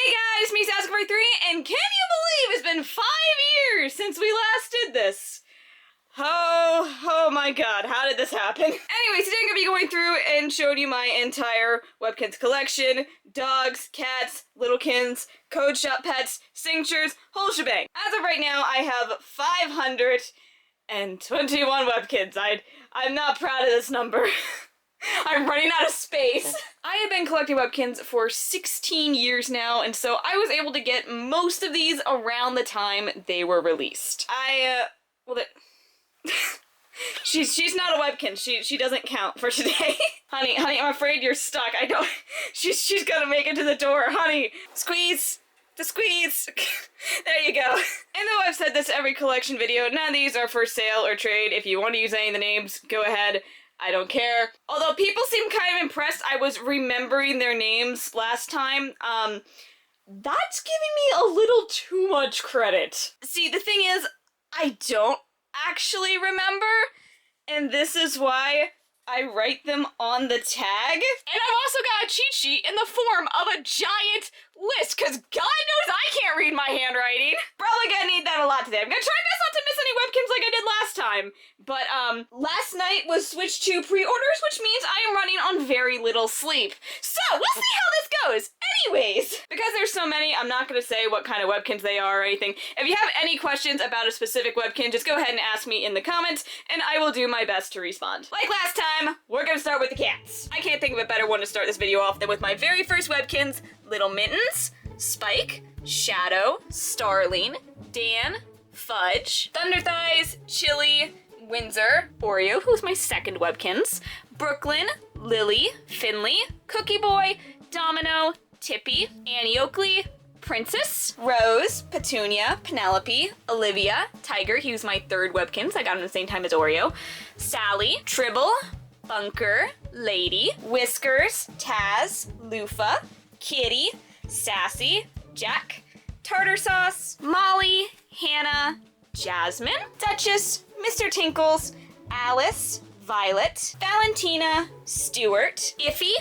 Hey guys, me Sasquatch3, and can you believe it's been 5 years since we last did this? Oh my god, how did this happen? Anyways, today I'm gonna be going through and showing you my entire Webkinz collection. Dogs, cats, lil'kinz, code shop pets, signatures, whole shebang. As of right now, I have 521 Webkinz. I'm not proud of this number. I'm running out of space. I have been collecting Webkinz for 16 years now, and so I was able to get most of these around the time they were released. She's not a Webkinz. She doesn't count for today. Honey, I'm afraid you're stuck. She's gonna make it to the door. Honey, squeeze. The squeeze! There you go. And though I've said this every collection video, none of these are for sale or trade. If you want to use any of the names, go ahead. I don't care. Although people seem kind of impressed I was remembering their names last time, that's giving me a little too much credit. See, the thing is, I don't actually remember, and this is why I write them on the tag. And I've also got a cheat sheet in the form of a giant list, because God knows I can't read my handwriting. Probably gonna need that a lot today. I'm gonna try my best not to miss any Webkinz like I did last time. But, last night was switched to pre-orders, which means I am running on very little sleep. So, we'll see how this goes. Anyways, because there's so many, I'm not gonna say what kind of Webkinz they are or anything. If you have any questions about a specific Webkinz, just go ahead and ask me in the comments, and I will do my best to respond. Like last time, we're gonna start with the cats. I can't think of a better one to start this video off than with my very first Webkinz, Little Mittens, Spike, Shadow, Starling, Dan, Fudge, Thunder Thighs, Chili, Windsor, Oreo, who's my second Webkinz, Brooklyn, Lily, Finley, Cookie Boy, Domino, Tippy, Annie Oakley, Princess, Rose, Petunia, Penelope, Olivia, Tiger, he was my third Webkinz, I got him at the same time as Oreo, Sally, Tribble, Bunker, Lady, Whiskers, Taz, Lufa, Kitty, Sassy, Jack, Tartar Sauce, Molly, Hannah, Jasmine, Duchess, Mr. Tinkles, Alice, Violet, Valentina, Stuart, Iffy,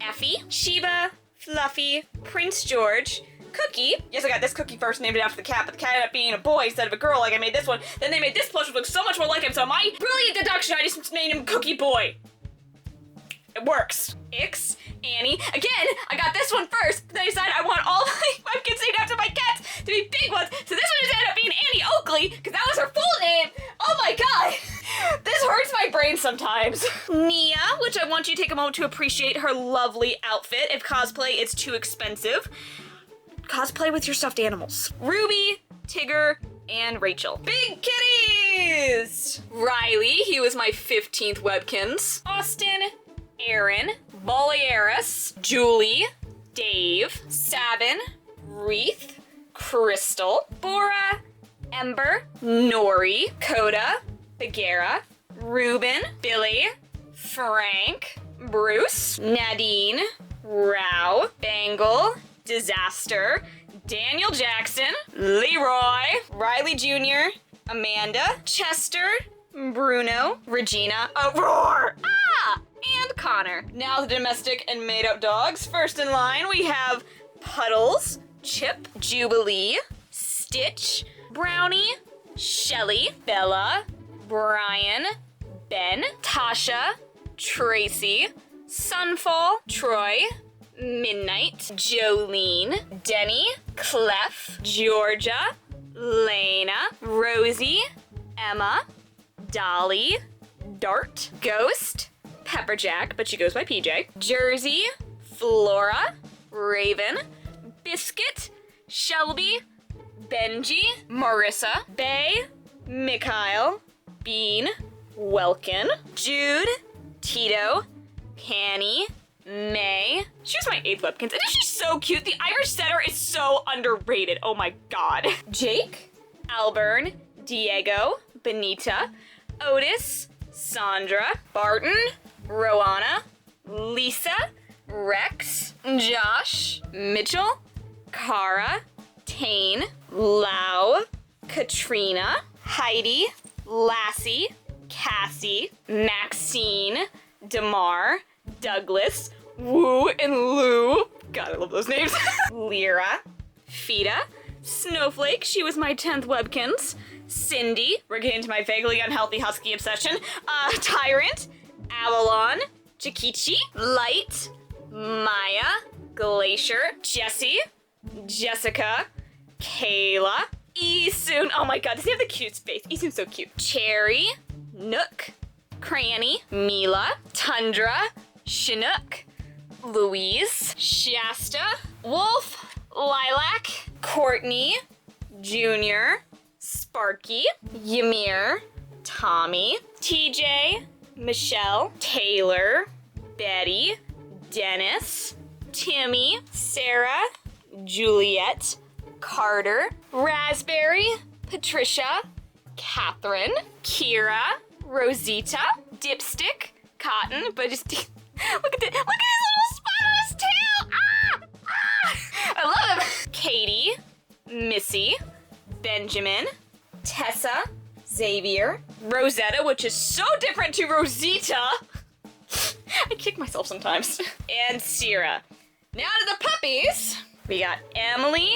Effie, Sheba, Fluffy, Prince George, Cookie. Yes, I got this Cookie first, named it after the cat, but the cat ended up being a boy instead of a girl like I made this one. Then they made this plush which looks so much more like him, so my brilliant deduction, I just named him Cookie Boy. It works. Ix, Annie. Again, I got this one first, but then I decided I want all my Webkinz named after my cats to be big ones, so this one just ended up being Annie Oakley, because that was her full name. Oh my god! This hurts my brain sometimes. Nia, which I want you to take a moment to appreciate her lovely outfit. If cosplay is too expensive, cosplay with your stuffed animals. Ruby, Tigger, and Rachel. Big kitties! Riley, he was my 15th Webkinz. Austin, Aaron, Bolieris, Julie, Dave, Sabin, Wreath, Crystal, Bora, Ember, Nori, Coda, Bagheera, Ruben, Billy, Frank, Bruce, Nadine, Rao, Bangle, Disaster, Daniel Jackson, Leroy, Riley Jr., Amanda, Chester, Bruno, Regina, Aurora, and Connor. Now the domestic and made-up dogs. First in line, we have Puddles, Chip, Jubilee, Stitch, Brownie, Shelly, Bella, Brian, Ben, Tasha, Tracy, Sunfall, Troy, Midnight, Jolene, Denny, Clef, Georgia, Lena, Rosie, Emma, Dolly, Dart, Ghost, Pepperjack, but she goes by PJ, Jersey, Flora, Raven, Biscuit, Shelby, Benji, Marissa, Bay, Mikhail, Bean, Welkin, Jude, Tito, Panny, May. She was my 8th Webkinz, and she's so cute. The Irish setter is so underrated. Oh my god. Jake, Alburn, Diego, Benita, Otis, Sandra, Barton, Rowana, Lisa, Rex, Josh, Mitchell, Kara, Tane, Lau, Katrina, Heidi, Lassie, Cassie, Maxine, Damar, Douglas, Woo and Lou, God, I love those names. Lyra, Fida, Snowflake, she was my 10th Webkinz. Cindy, we're getting to my vaguely unhealthy husky obsession. Tyrant, Avalon, Chikichi, Light, Maya, Glacier, Jessie, Jessica, Kayla, Easoon. Oh my god, does he have the cute face? Easoon's so cute. Cherry, Nook, Cranny, Mila, Tundra, Chinook, Louise, Shasta, Wolf, Lilac, Courtney, Junior, Sparky, Ymir, Tommy, TJ, Michelle, Taylor, Betty, Dennis, Timmy, Sarah, Juliet, Carter, Raspberry, Patricia, Catherine, Kira, Rosita, Dipstick, Cotton, but just look at his little spot on his tail. Ah! Ah! I love him. Katie, Missy, Benjamin, Tessa, Xavier, Rosetta, which is so different to Rosita. I kick myself sometimes. And Sierra. Now to the puppies. We got Emily,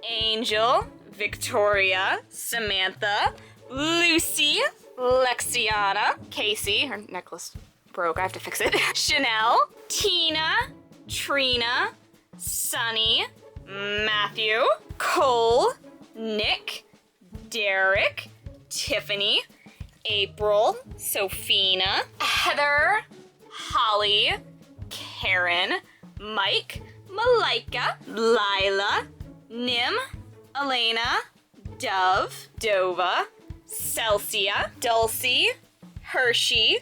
Angel, Victoria, Samantha, Lucy, Lexiana, Casey, her necklace broke, I have to fix it. Chanel, Tina, Trina, Sunny, Matthew, Cole, Nick, Derek, Tiffany, April, Sophina, Heather, Holly, Karen, Mike, Malika, Lila, Nim, Elena, Dove, Dova, Celsia, Dulcie, Hershey,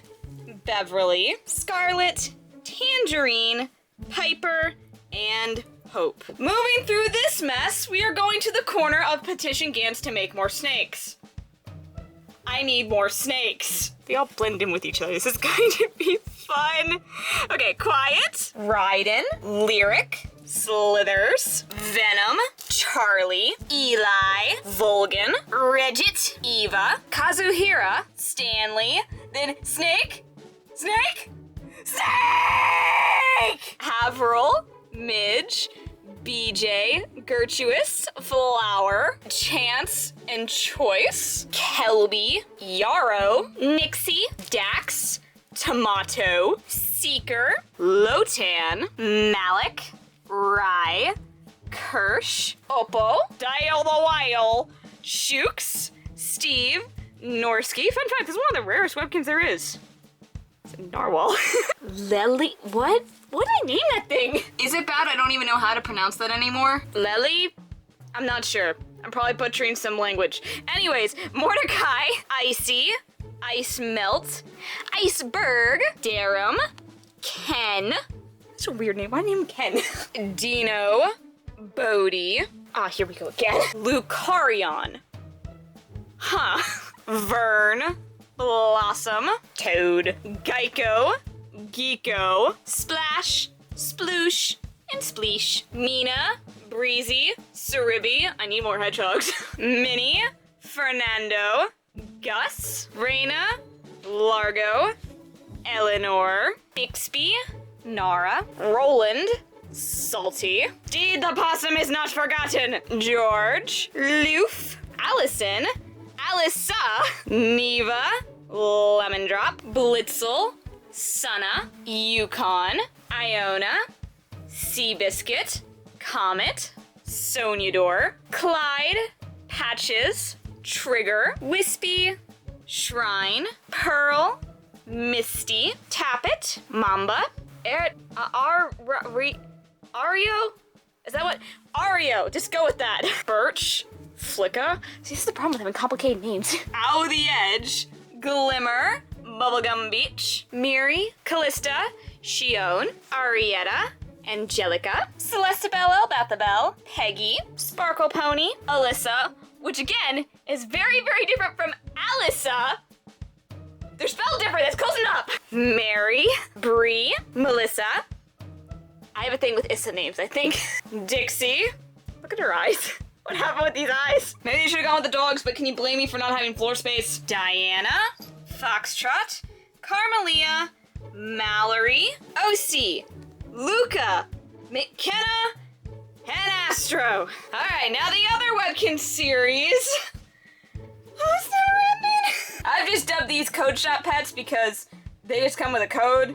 Beverly, Scarlet, Tangerine, Piper, and Hope. Moving through this mess, we are going to the corner of Petition Gans to make more snakes. I need more snakes. They all blend in with each other. This is going to be fun. Okay, Quiet, Raiden, Lyric, Slithers, Venom, Charlie, Eli, Volgan, Regit, Eva, Kazuhira, Stanley, then Snake, Snake, Snake! Haverl, Midge, BJ, Gertuous, Flower, Chance and Choice, Kelby, Yarrow, Nixie, Dax, Tomato, Seeker, Lotan, Malik, Rye, Kirsch, Oppo, Dial the Wile, Shooks, Steve, Norsky. Fun fact, this is one of the rarest Webkinz there is. It's a narwhal. Lely, what? What did I name that thing? Is it bad I don't even know how to pronounce that anymore? Lely? I'm not sure. I'm probably butchering some language. Anyways, Mordecai, Icy, Ice Melt, Iceberg, Darum, Ken. That's a weird name. Why name him Ken? Dino, Bodie. Ah, here we go again. Lucarion. Huh. Vern, Blossom, Toad, Geico, Geeko, Splash, Sploosh, and Spleesh. Mina, Breezy, Cerebi, I need more hedgehogs, Minnie, Fernando, Gus, Raina, Largo, Eleanor, Bixby, Nara, Roland, Salty, Deed the Possum is not forgotten, George, Loof, Allison, Alyssa, Neva, Lemon Drop, Blitzel, Sunna, Yukon, Iona, Seabiscuit, Comet, Soniador, Clyde, Patches, Trigger, Wispy, Shrine, Pearl, Misty, Tappet, Mamba, Ario? Is that what? Ario, just go with that. Birch, Flicka. See, this is the problem with having complicated names. Ow the Edge, Glimmer, Bubblegum Beach, Miri, Callista, Shion, Arietta, Angelica, Celestabelle, Elbathabelle, Peggy, Sparkle Pony, Alyssa, which again is very, very different from Alyssa. They're spelled different, that's close enough. Mary, Bree, Melissa. I have a thing with Issa names, I think. Dixie. Look at her eyes. What happened with these eyes? Maybe you should have gone with the dogs, but can you blame me for not having floor space? Diana, Foxtrot, Carmelia, Mallory, OC, Luca, McKenna, and Astro. Alright, now the other Webkinz series. Who's the ending? I've just dubbed these code shop pets because they just come with a code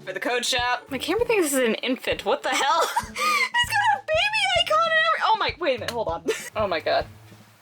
for the code shop. My camera thinks this is an infant. What the hell? It's got a baby icon and everything. Oh my, wait a minute, hold on. Oh my god.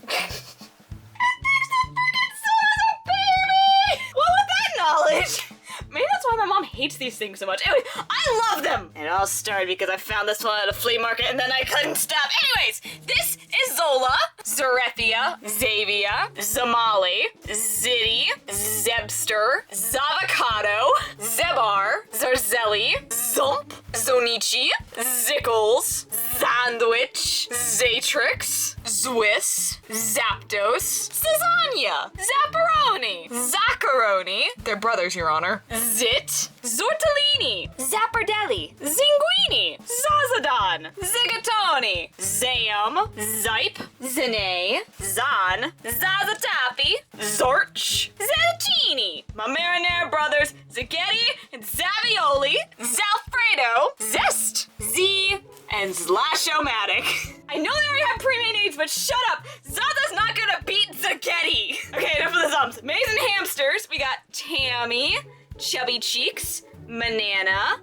It thinks the freaking son is a baby! What with that knowledge? Maybe that's why my mom hates these things so much. Anyway, I love them! And it all started because I found this one at a flea market and then I couldn't stop. Anyways, this is Zola, Zarethia, Xavia, Zamali, Zitty, Zebster, Zavocado, Zebar, Zarzelli, Zump, Zonichi, Zickles, Sandwich, Zatrix, Zwiss, Zapdos, Zazania, Zapparoni, Zaccaroni, they're brothers, Your Honor, Zit, Zortellini, Zappardelli, Zinguini, Zazadon, Zigatoni, Zam, Zipe, Zane, Zan, Zazatapi, Zorch, Zattini, my Marinara brothers, Zaghetti and Zavioli, Zalfredo, Zest, Z, and Slashomatic. I know they already have pre-made names, but shut up! Zaza's not gonna beat Zaghetti! Okay, enough of the zums. Maze and hamsters, we got Tammy, Chubby Cheeks, Manana,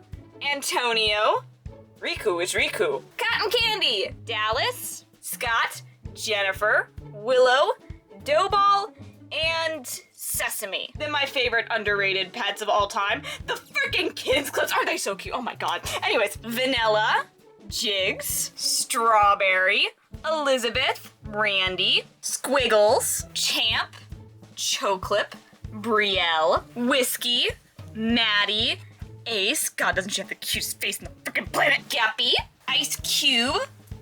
Antonio, Riku is Riku, Cotton Candy, Dallas, Scott, Jennifer, Willow, Doughball, and Sesame. Then my favorite underrated pets of all time, the freaking Kids clips. Aren't they so cute? Oh my god. Anyways, Vanilla, Jigs, Strawberry, Elizabeth, Randy, Squiggles, Champ, Choclip, Brielle, Whiskey, Maddie, Ace, god doesn't she have the cutest face in the freaking planet, Gappy, Ice Cube,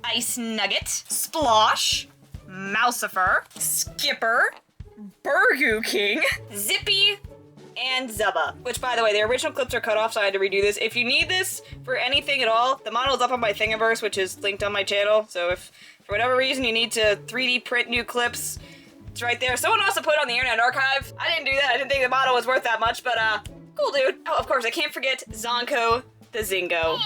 Ice Nugget, Splosh, Mousifer, Skipper, Burgoo King, Zippy, and Zubba. Which, by the way, the original clips are cut off, so I had to redo this. If you need this for anything at all, the model's up on my Thingiverse, which is linked on my channel. So if, for whatever reason, you need to 3D print new clips, it's right there. Someone also put it on the Internet Archive. I didn't do that. I didn't think the model was worth that much, but, cool, dude. Oh, of course, I can't forget Zonko the Zingo.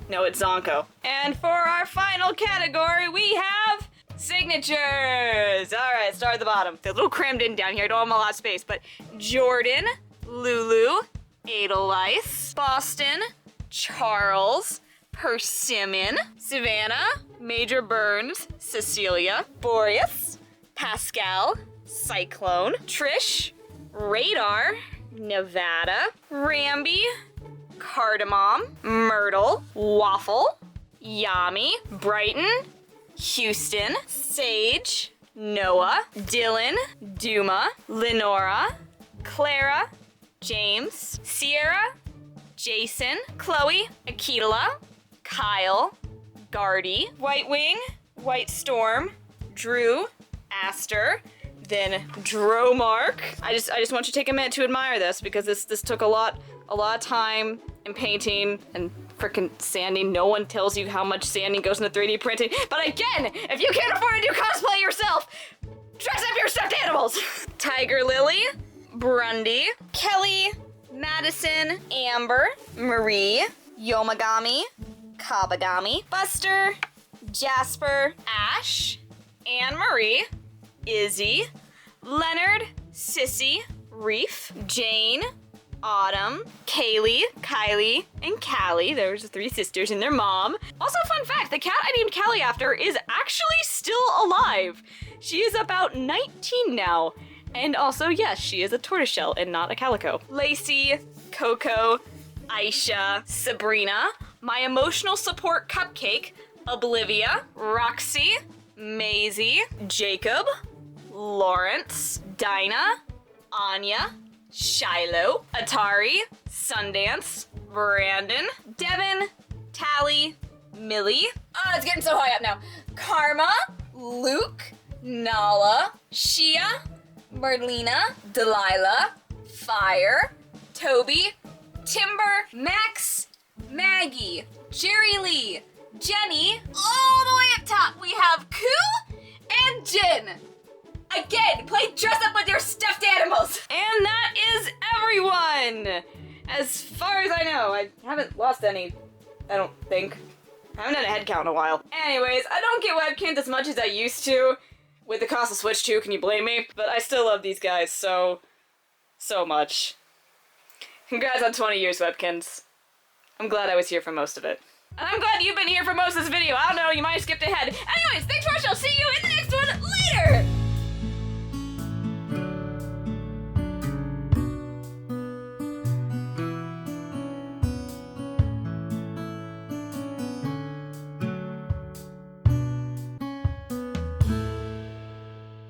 No, it's Zonko. And for our final category, we have signatures! Alright, start at the bottom. They're a little crammed in down here, I don't have a lot of space, but Jordan, Lulu, Edelweiss, Boston, Charles, Persimmon, Savannah, Major Burns, Cecilia, Boreas, Pascal, Cyclone, Trish, Radar, Nevada, Ramby, Cardamom, Myrtle, Waffle, Yami, Brighton, Houston, Sage, Noah, Dylan, Duma, Lenora, Clara, James, Sierra, Jason, Chloe, Akitala, Kyle, Gardy, White Wing, White Storm, Drew, Aster, then Dromark. I just want you to take a minute to admire this because this took a lot of time and painting and frickin' sanding. No one tells you how much sanding goes into 3D printing. But again, if you can't afford to do cosplay yourself, dress up your stuffed animals. Tiger Lily, Brundy, Kelly, Madison, Amber, Marie, Yomagami, Kabagami, Buster, Jasper, Ash, Anne Marie, Izzy, Leonard, Sissy, Reef, Jane, Autumn, Kaylee, Kylie, and Callie. There's the three sisters and their mom. Also, fun fact, the cat I named Callie after is actually still alive. She is about 19 now. And also, yes, she is a tortoiseshell and not a calico. Lacey, Coco, Aisha, Sabrina, my emotional support cupcake, Oblivia, Roxy, Maisie, Jacob, Lawrence, Dinah, Anya, Shiloh, Atari, Sundance, Brandon, Devin, Tally, Millie. Oh, it's getting so high up now. Karma, Luke, Nala, Shia, Merlina, Delilah, Fire, Toby, Timber, Max, Maggie, Jerry Lee, Jenny. All the way up top, we have Koo and Jin. Again, play dress up with your stuffed animals. And that is everyone. As far as I know, I haven't lost any I don't think. I haven't done a head count in a while. Anyways, I don't get Webkinz as much as I used to. With the cost of Switch 2, can you blame me? But I still love these guys so much. Congrats on 20 years, Webkinz. I'm glad I was here for most of it. And I'm glad you've been here for most of this video. I don't know, you might have skipped ahead. Anyways,